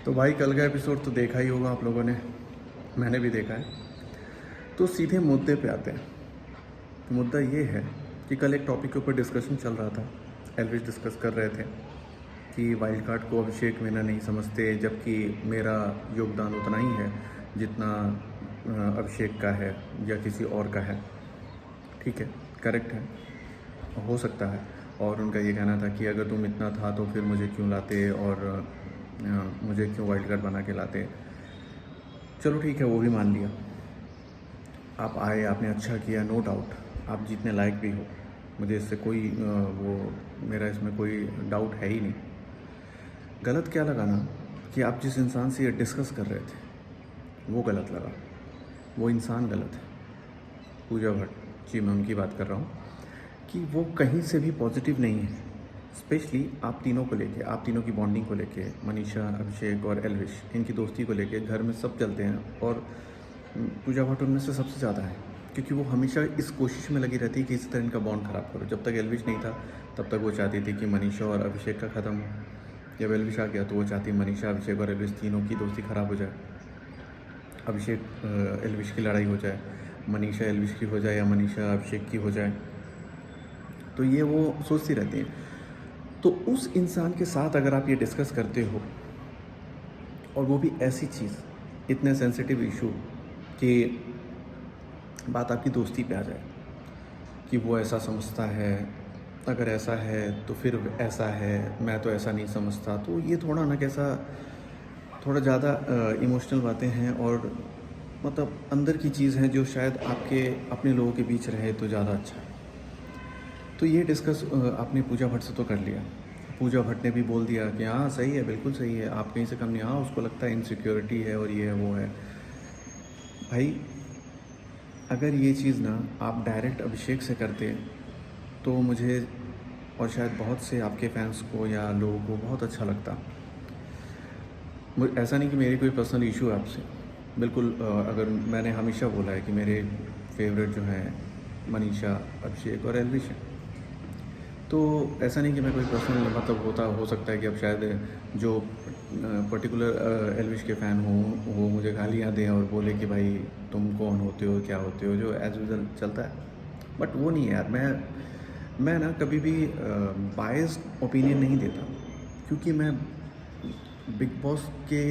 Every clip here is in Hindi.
तो भाई कल का एपिसोड तो देखा ही होगा आप लोगों ने, मैंने भी देखा है। तो सीधे मुद्दे पे आते हैं। मुद्दा ये है कि कल एक टॉपिक के ऊपर डिस्कशन चल रहा था। एल्विश डिस्कस कर रहे थे कि वाइल्ड कार्ड को अभिषेक मीना नहीं समझते, जबकि मेरा योगदान उतना ही है जितना अभिषेक का है या किसी और का है। ठीक है, करेक्ट है, हो सकता है। और उनका ये कहना था कि अगर तुम इतना था तो फिर मुझे क्यों लाते और मुझे क्यों वाइल्ड कार्ड बना के लाते। चलो ठीक है, वो भी मान लिया। आप आए, आपने अच्छा किया, नो डाउट, आप जीतने लायक भी हो। मुझे इससे कोई मेरा इसमें कोई डाउट है ही नहीं। गलत क्या लगा ना कि आप जिस इंसान से ये डिस्कस कर रहे थे वो गलत लगा, वो इंसान गलत है। पूजा भट्ट जी, मैं उनकी बात कर रहा हूँ कि वो कहीं से भी पॉजिटिव नहीं है। स्पेशली आप तीनों को लेके, आप तीनों की बॉन्डिंग को लेके, मनीषा, अभिषेक और एल्विश, इनकी दोस्ती को लेके घर में सब चलते हैं और पूजा भट्ट उनमें से सबसे ज़्यादा है, क्योंकि वो हमेशा इस कोशिश में लगी रहती है कि इस तरह इनका बॉन्ड ख़राब करो। जब तक एल्विश नहीं था तब तक वो चाहती थी कि मनीषा और अभिषेक का ख़त्म हो। जब एल्विश आ गया तो वो चाहती मनीषा, अभिषेक और एल्विश तीनों की दोस्ती ख़राब हो जाए, अभिषेक एल्विश की लड़ाई हो जाए, मनीषा एल्विश की हो जाए या मनीषा अभिषेक की हो जाए। तो ये वो सोचती रहती हैं। तो उस इंसान के साथ अगर आप ये डिस्कस करते हो और वो भी ऐसी चीज़, इतने सेंसिटिव इशू कि बात आपकी दोस्ती पे आ जाए कि वो ऐसा समझता है, अगर ऐसा है तो फिर ऐसा है, मैं तो ऐसा नहीं समझता, तो ये थोड़ा ना कैसा, थोड़ा ज़्यादा इमोशनल बातें हैं और मतलब अंदर की चीज़ है जो शायद आपके अपने लोगों के बीच रहे तो ज़्यादा अच्छा है। तो ये डिस्कस आपने पूजा भट्ट से तो कर लिया। पूजा भट्ट ने भी बोल दिया कि हाँ सही है, बिल्कुल सही है, आप कहीं से कम नहीं। हाँ, उसको लगता है इनसिक्योरिटी है और ये है वो है। भाई अगर ये चीज़ ना आप डायरेक्ट अभिषेक से करते तो मुझे और शायद बहुत से आपके फैंस को या लोगों को बहुत अच्छा लगता। ऐसा नहीं कि मेरी कोई पर्सनल इशू है आपसे, बिल्कुल। अगर मैंने हमेशा बोला है कि मेरे फेवरेट जो हैं मनीषा, अभिषेक और एल्विश हैं, तो ऐसा नहीं कि मैं कोई पर्सनल मतलब हो सकता है कि अब शायद जो पर्टिकुलर एल्विश के फ़ैन हों वो मुझे गालियाँ दें और बोले कि भाई तुम कौन होते हो, क्या होते हो, जो एज यूजल चलता है। बट वो नहीं है यार, मैं ना कभी भी बायस्ड ओपिनियन नहीं देता, क्योंकि मैं बिग बॉस के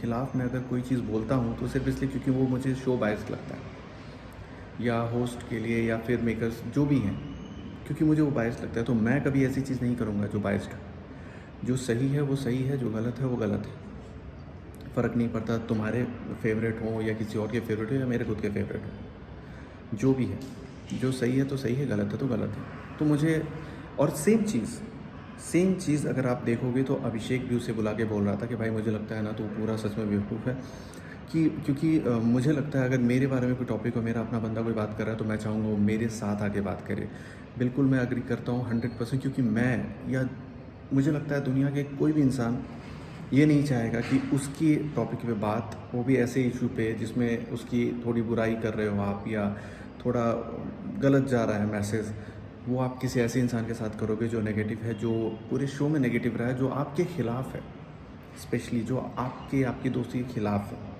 ख़िलाफ़ मैं अगर कोई चीज़ बोलता हूँ तो सिर्फ इसलिए क्योंकि वो मुझे शो बायस्ड लगता है, या होस्ट के लिए या फिर मेकर्स जो भी हैं, क्योंकि मुझे वो बायस्ड लगता है। तो मैं कभी ऐसी चीज़ नहीं करूँगा जो बायस्ड है। जो सही है वो सही है, जो गलत है वो गलत है। फ़र्क नहीं पड़ता तुम्हारे फेवरेट हो या किसी और के फेवरेट हो या मेरे खुद के फेवरेट हो, जो भी है, जो सही है तो सही है, गलत है तो गलत है। तो मुझे, और सेम चीज़ अगर आप देखोगे तो अभिषेक भी उसे बुला के बोल रहा था कि भाई मुझे लगता है ना तो पूरा सच में बेवकूफ़ है, कि क्योंकि मुझे लगता है अगर मेरे बारे में कोई टॉपिक हो, मेरा अपना बंदा कोई बात कर रहा है तो मैं चाहूँगा वो मेरे साथ आके बात करे। बिल्कुल मैं एग्री करता हूँ 100%, क्योंकि मैं या मुझे लगता है दुनिया के कोई भी इंसान ये नहीं चाहेगा कि उसकी टॉपिक पे बात, वो भी ऐसे इशू पे जिसमें उसकी थोड़ी बुराई कर रहे हो आप या थोड़ा गलत जा रहा है मैसेज, वो आप किसी ऐसे इंसान के साथ करोगे जो नेगेटिव है, जो पूरे शो में नेगेटिव रहा है, जो आपके ख़िलाफ़ है, स्पेशली जो आपकी दोस्ती के ख़िलाफ़ है।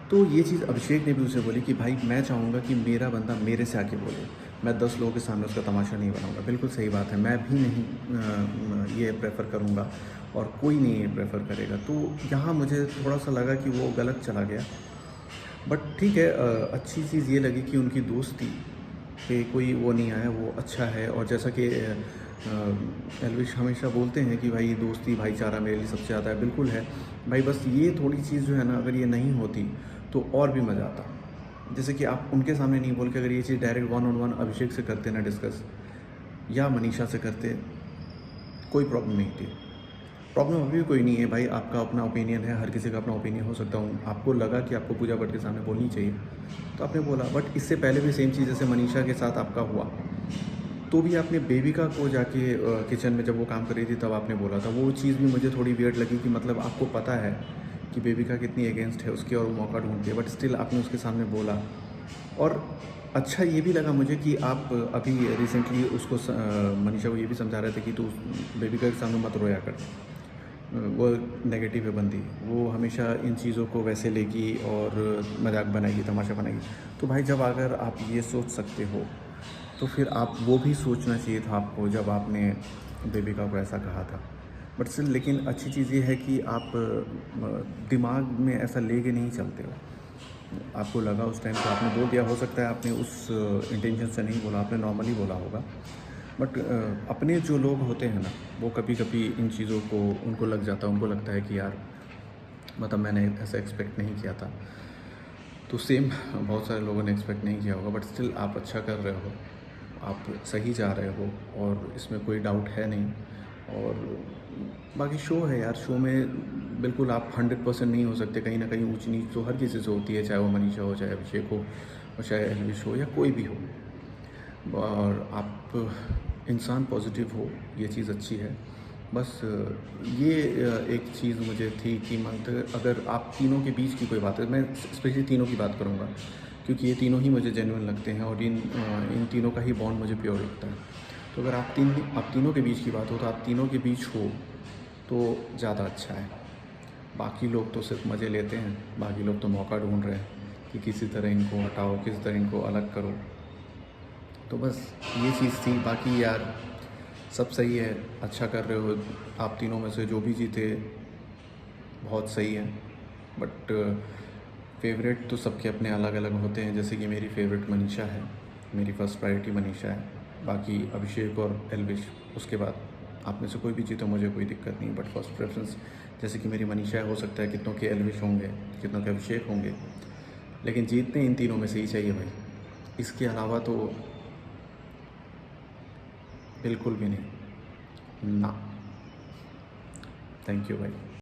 तो ये चीज़ अभिषेक ने भी उसे बोली कि भाई मैं चाहूँगा कि मेरा बंदा मेरे से आके बोले, मैं 10 लोगों के सामने उसका तमाशा नहीं बनाऊँगा। बिल्कुल सही बात है, मैं भी नहीं ये प्रेफर करूँगा और कोई नहीं ये प्रेफर करेगा। तो यहाँ मुझे थोड़ा सा लगा कि वो गलत चला गया। बट ठीक है, अच्छी चीज़ ये लगी कि उनकी दोस्ती पे कोई वो नहीं आया, वो अच्छा है। और जैसा कि एल्विश हमेशा बोलते हैं कि भाई दोस्ती भाईचारा मेरे लिए सबसे ज़्यादा है, बिल्कुल है भाई। बस ये थोड़ी चीज़ जो है ना, अगर ये नहीं होती तो और भी मज़ा आता। जैसे कि आप उनके सामने नहीं बोल के अगर ये चीज़ डायरेक्ट 1-on-1 अभिषेक से करते ना डिस्कस, या मनीषा से करते, कोई प्रॉब्लम नहीं थी। प्रॉब्लम अभी भी कोई नहीं है भाई, आपका अपना ओपिनियन है, हर किसी का अपना ओपिनियन हो सकता हूँ। आपको लगा कि आपको पूजा भट्ट के सामने बोलनी चाहिए तो आपने बोला। बट इससे पहले भी सेम चीज़ जैसे मनीषा के साथ आपका हुआ, तो भी आपने बेबिका को जाके किचन में जब वो काम कर रही थी तब आपने बोला था। वो चीज़ भी मुझे थोड़ी वियर्ड लगी कि मतलब आपको पता है कि बेबिका कितनी अगेंस्ट है उसके और वो मौका ढूंढती है, बट स्टिल आपने उसके सामने बोला। और अच्छा ये भी लगा मुझे कि आप अभी रिसेंटली उसको मनीषा को ये भी समझा रहे थे कि तू बेबिका के सामने मत रोया कर। वो नेगेटिव है बंदी, वो हमेशा इन चीज़ों को वैसे लेगी और मजाक बनाएगी, तमाशा बनाएगी। तो भाई जब अगर आप ये सोच सकते हो तो फिर आप वो भी सोचना चाहिए था आपको जब आपने बेबिका को ऐसा कहा था। बट स्टिल लेकिन अच्छी चीज़ ये है कि आप दिमाग में ऐसा लेके नहीं चलते हो। आपको लगा उस टाइम पे आपने बोल दिया, हो सकता है आपने उस इंटेंशन से नहीं बोला, आपने नॉर्मली बोला होगा। बट अपने जो लोग होते हैं ना, वो कभी कभी इन चीज़ों को उनको लग जाता है, उनको लगता है कि यार मतलब मैंने ऐसा एक्सपेक्ट नहीं किया था। तो सेम बहुत सारे लोगों ने एक्सपेक्ट नहीं किया होगा, बट स्टिल आप अच्छा कर रहे हो, आप सही जा रहे हो और इसमें कोई डाउट है नहीं। और बाकी शो है यार, शो में बिल्कुल आप 100% नहीं हो सकते, कहीं ना कहीं ऊंच नीच तो हर किसी से होती है, चाहे वो मनीषा हो, चाहे अभिषेक हो, और चाहे एलविश हो या कोई भी हो। और आप इंसान पॉजिटिव हो, ये चीज़ अच्छी है। बस ये एक चीज़ मुझे थी कि मतलब अगर आप तीनों के बीच की कोई बात है, मैं स्पेशली तीनों की बात करूँगा क्योंकि ये तीनों ही मुझे जेन्युइन लगते हैं और इन तीनों का ही बॉन्ड मुझे प्योर लगता है। तो अगर आप तीनों के बीच की बात हो तो आप तीनों के बीच हो तो ज़्यादा अच्छा है। बाकी लोग तो सिर्फ मज़े लेते हैं, बाकी लोग तो मौका ढूंढ रहे हैं कि किसी तरह इनको हटाओ, किसी तरह इनको अलग करो। तो बस ये चीज़ थी। बाकी यार सब सही है, अच्छा कर रहे हो। आप तीनों में से जो भी जीते बहुत सही है। बट फेवरेट तो सबके अपने अलग अलग होते हैं। जैसे कि मेरी फेवरेट मनीषा है, मेरी फ़र्स्ट प्रायोरिटी मनीषा है। बाकी अभिषेक और एल्विश, उसके बाद आप में से कोई भी जीतो मुझे कोई दिक्कत नहीं। बट फर्स्ट प्रेफरेंस जैसे कि मेरी मनीषा है, हो सकता है कितनों के एल्विश होंगे, कितनों के अभिषेक होंगे, लेकिन जीतने इन तीनों में से ही चाहिए भाई। इसके अलावा तो बिल्कुल भी नहीं ना। थैंक यू भाई।